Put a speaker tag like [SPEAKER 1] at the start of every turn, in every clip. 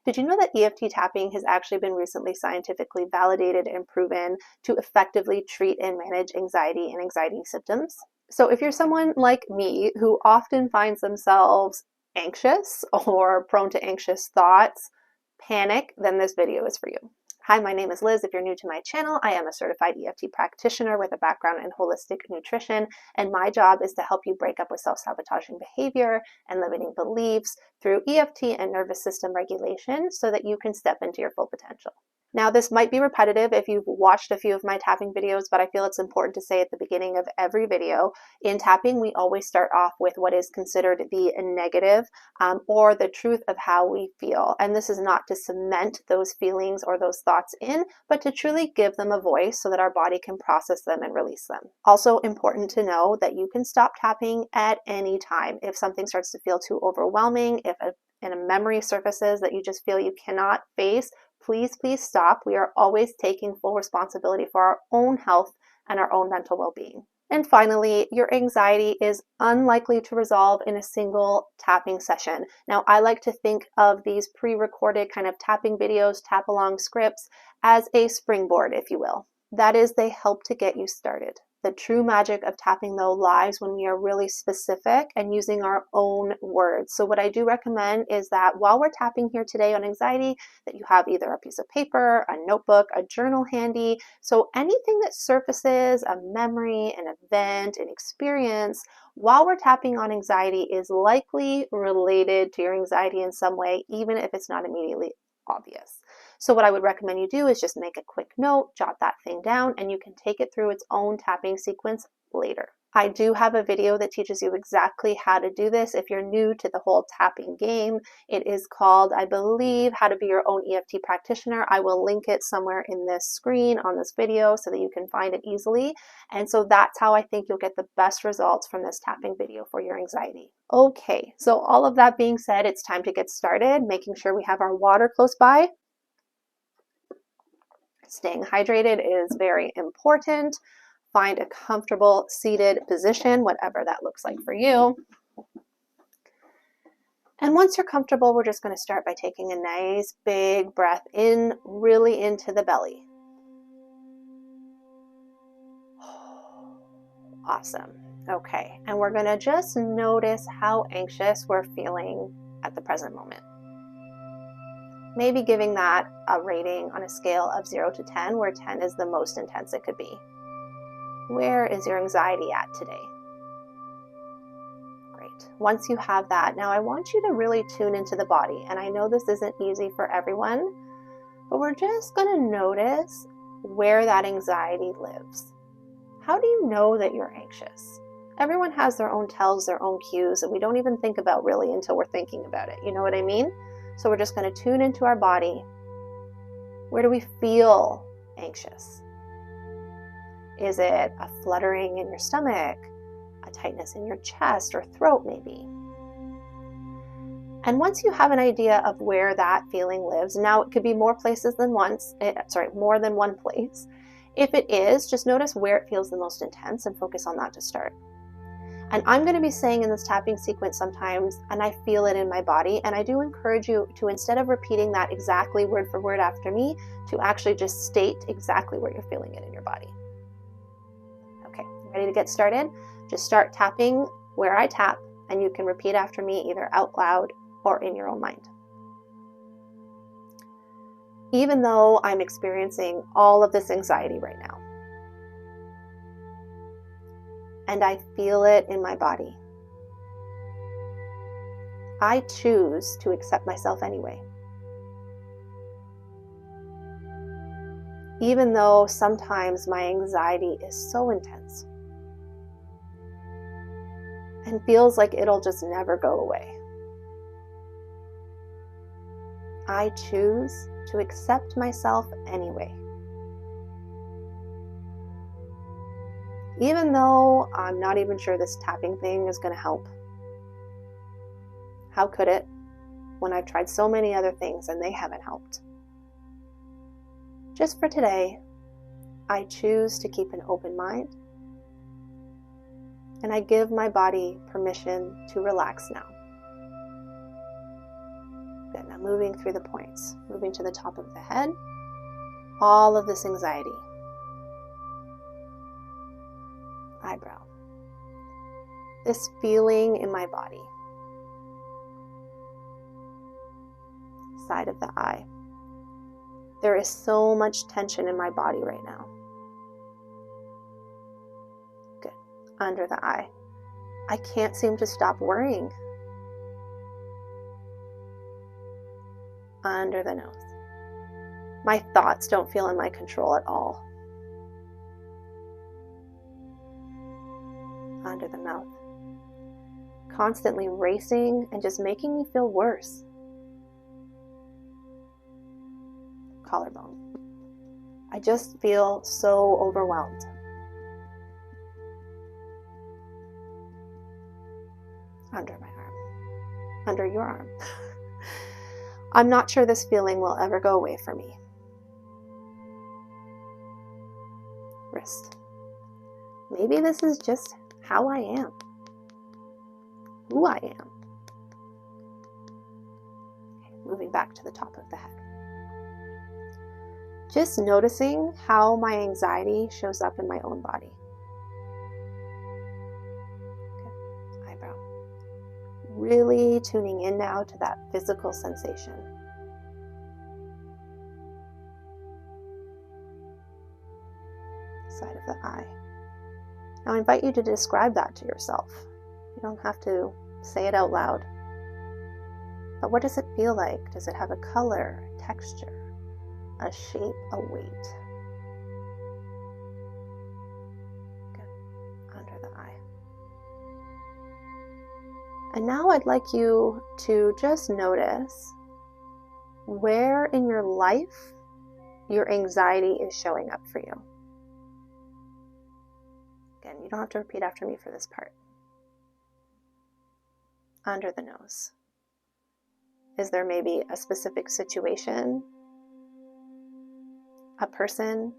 [SPEAKER 1] Did you know that EFT tapping has actually been recently scientifically validated and proven to effectively treat and manage anxiety and anxiety symptoms? So if you're someone like me who often finds themselves anxious or prone to anxious thoughts, panic, then this video is for you. Hi, my name is Liz. If you're new to my channel, I am a certified EFT practitioner with a background in holistic nutrition, and my job is to help you break up with self-sabotaging behavior and limiting beliefs through EFT and nervous system regulation so that you can step into your full potential. Now, this might be repetitive if you've watched a few of my tapping videos, but I feel it's important to say at the beginning of every video, in tapping, we always start off with what is considered the negative or the truth of how we feel. And this is not to cement those feelings or those thoughts in, but to truly give them a voice so that our body can process them and release them. Also important to know that you can stop tapping at any time. If something starts to feel too overwhelming, if a memory surfaces that you just feel you cannot face, please stop. We are always taking full responsibility for our own health and our own mental well-being. And finally, your anxiety is unlikely to resolve in a single tapping session. Now, I like to think of these pre-recorded kind of tapping videos, tap-along scripts, as a springboard, if you will. That is, they help to get you started. The true magic of tapping, though, lies when we are really specific and using our own words. So what I do recommend is that while we're tapping here today on anxiety, that you have either a piece of paper, a notebook, a journal handy. So anything that surfaces a memory, an event, an experience, while we're tapping on anxiety is likely related to your anxiety in some way, even if it's not immediately obvious. So what I would recommend you do is just make a quick note, jot that thing down, and you can take it through its own tapping sequence later. I do have a video that teaches you exactly how to do this if you're new to the whole tapping game. It is called, I believe, How to Be Your Own EFT Practitioner. I will link it somewhere in this screen on this video so that you can find it easily. And so that's how I think you'll get the best results from this tapping video for your anxiety. Okay, so all of that being said, it's time to get started, making sure we have our water close by. Staying hydrated is very important. Find a comfortable seated position, whatever that looks like for you. And once you're comfortable, we're just going to start by taking a nice big breath in, really into the belly. Awesome. Okay, and we're going to just notice how anxious we're feeling at the present moment. Maybe giving that a rating on a scale of 0 to 10, where 10 is the most intense it could be. Where is your anxiety at today? Great. Once you have that, now I want you to really tune into the body. And I know this isn't easy for everyone, but we're just going to notice where that anxiety lives. How do you know that you're anxious? Everyone has their own tells, their own cues, and we don't even think about really until we're thinking about it. You know what I mean? So we're just going to tune into our body. Where do we feel anxious? Is it a fluttering in your stomach, a tightness in your chest or throat maybe? And once you have an idea of where that feeling lives, now it could be more places than more than one place. If it is, just notice where it feels the most intense and focus on that to start. And I'm going to be saying in this tapping sequence sometimes, and I feel it in my body, and I do encourage you to, instead of repeating that exactly word for word after me, to actually just state exactly where you're feeling it in your body. Okay, ready to get started? Just start tapping where I tap, and you can repeat after me either out loud or in your own mind. Even though I'm experiencing all of this anxiety right now, and I feel it in my body, I choose to accept myself anyway. Even though sometimes my anxiety is so intense and feels like it'll just never go away, I choose to accept myself anyway. Even though I'm not even sure this tapping thing is going to help. How could it when I've tried so many other things and they haven't helped? Just for today, I choose to keep an open mind, and I give my body permission to relax now. Good. Now moving through the points, moving to the top of the head, all of this anxiety. Eyebrow. This feeling in my body. Side of the eye. There is so much tension in my body right now. Good. Under the eye. I can't seem to stop worrying. Under the nose. My thoughts don't feel in my control at all. Under the mouth. Constantly racing and just making me feel worse. Collarbone. I just feel so overwhelmed. Under my arm. Under your arm. I'm not sure this feeling will ever go away from me. Wrist. Maybe this is just how I am. Who I am. Okay, moving back to the top of the head. Just noticing how my anxiety shows up in my own body. Okay. Eyebrow. Really tuning in now to that physical sensation. Side of the eye. Now I invite you to describe that to yourself. You don't have to say it out loud. But what does it feel like? Does it have a color, texture, a shape, a weight? Good. Under the eye. And now I'd like you to just notice where in your life your anxiety is showing up for you. Again, you don't have to repeat after me for this part. Under the nose. Is there maybe a specific situation, a person,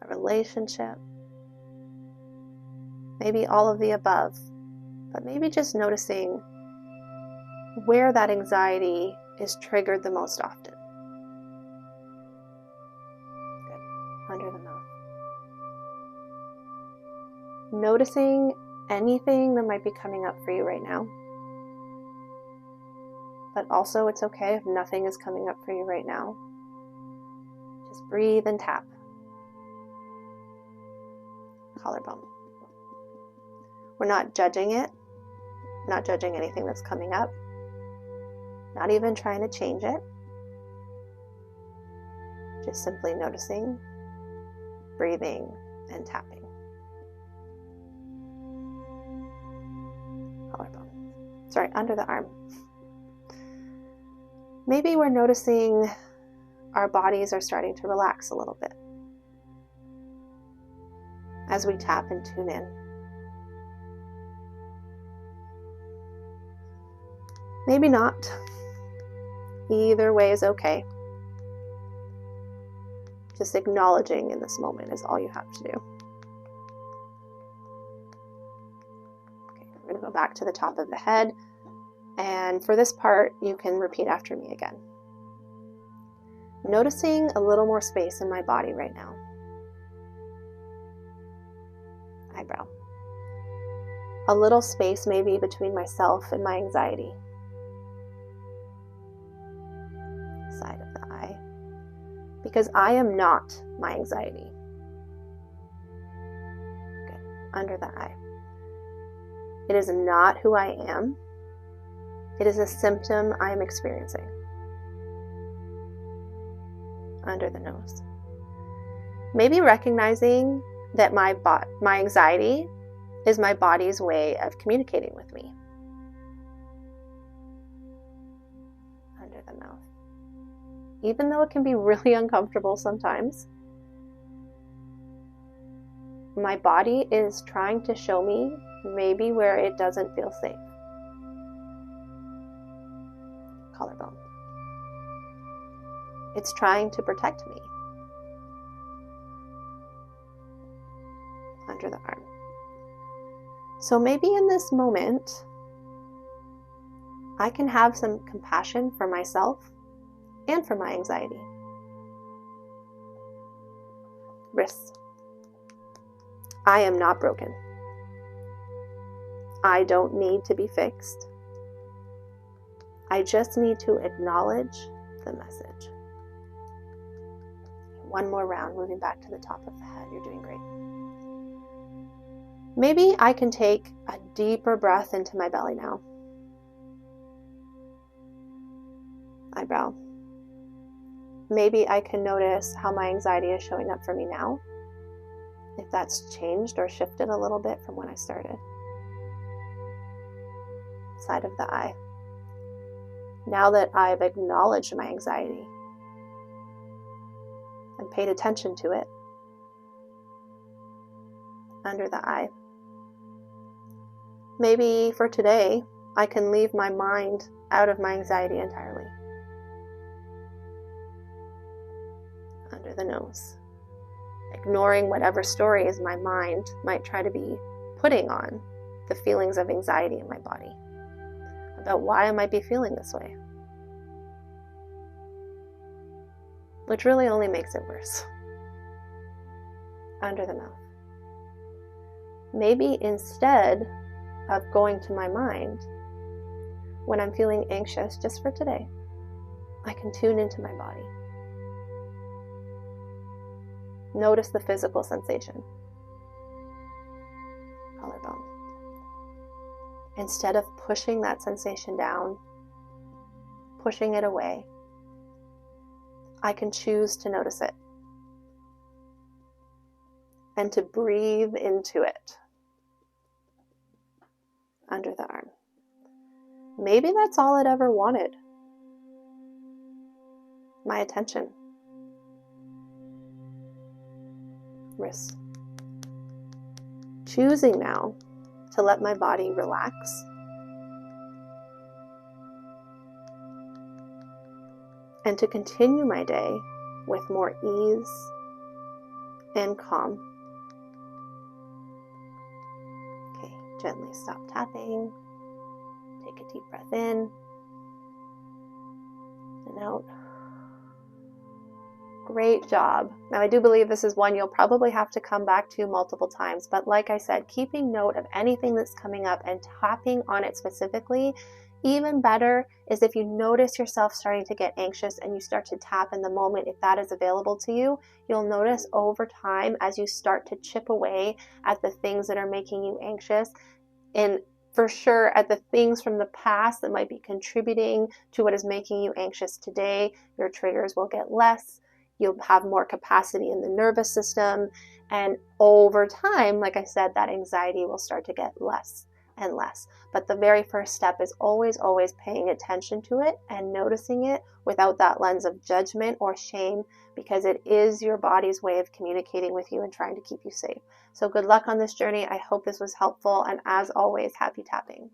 [SPEAKER 1] a relationship, maybe all of the above, but maybe just noticing where that anxiety is triggered the most often. Good. Under the mouth. Noticing anything that might be coming up for you right now. But also it's okay if nothing is coming up for you right now. Just breathe and tap. Collarbone. We're not judging it. Not judging anything that's coming up. Not even trying to change it. Just simply noticing, breathing, and tapping. Collarbone. Sorry, under the arm. Maybe we're noticing our bodies are starting to relax a little bit as we tap and tune in. Maybe not. Either way is okay. Just acknowledging in this moment is all you have to do. Okay, we're going to go back to the top of the head. And for this part, you can repeat after me again. Noticing a little more space in my body right now. Eyebrow. A little space maybe between myself and my anxiety. Side of the eye. Because I am not my anxiety. Good. Under the eye. It is not who I am. It is a symptom I am experiencing. Under the nose. Maybe recognizing that my anxiety is my body's way of communicating with me. Under the mouth. Even though it can be really uncomfortable sometimes, my body is trying to show me maybe where it doesn't feel safe. Collarbone. It's trying to protect me. Under the arm. So maybe in this moment, I can have some compassion for myself and for my anxiety. Wrists. I am not broken. I don't need to be fixed. I just need to acknowledge the message. One more round, moving back to the top of the head. You're doing great. Maybe I can take a deeper breath into my belly now. Eyebrow. Maybe I can notice how my anxiety is showing up for me now, if that's changed or shifted a little bit from when I started. Side of the eye. Now that I've acknowledged my anxiety and paid attention to it, under the eye. Maybe for today, I can leave my mind out of my anxiety entirely. Under the nose. Ignoring whatever stories my mind might try to be putting on the feelings of anxiety in my body, about why I might be feeling this way, which really only makes it worse. Under the mouth. Maybe instead of going to my mind when I'm feeling anxious, just for today, I can tune into my body. Notice the physical sensation. Collarbone. Instead of pushing that sensation down, pushing it away, I can choose to notice it and to breathe into it. Under the arm. Maybe that's all it ever wanted. My attention. Wrists. Choosing now to let my body relax and to continue my day with more ease and calm. Okay, gently stop tapping. Take a deep breath in and out. Great job. Now I do believe this is one you'll probably have to come back to multiple times, but like I said, keeping note of anything that's coming up and tapping on it specifically. Even better is if you notice yourself starting to get anxious and you start to tap in the moment, if that is available to you, you'll notice over time as you start to chip away at the things that are making you anxious, and for sure at the things from the past that might be contributing to what is making you anxious today, your triggers will get less. You'll have more capacity in the nervous system, and over time, like I said, that anxiety will start to get less and less. But the very first step is always paying attention to it and noticing it without that lens of judgment or shame, because it is your body's way of communicating with you and trying to keep you safe. So good luck on this journey. I hope this was helpful, and as always, happy tapping.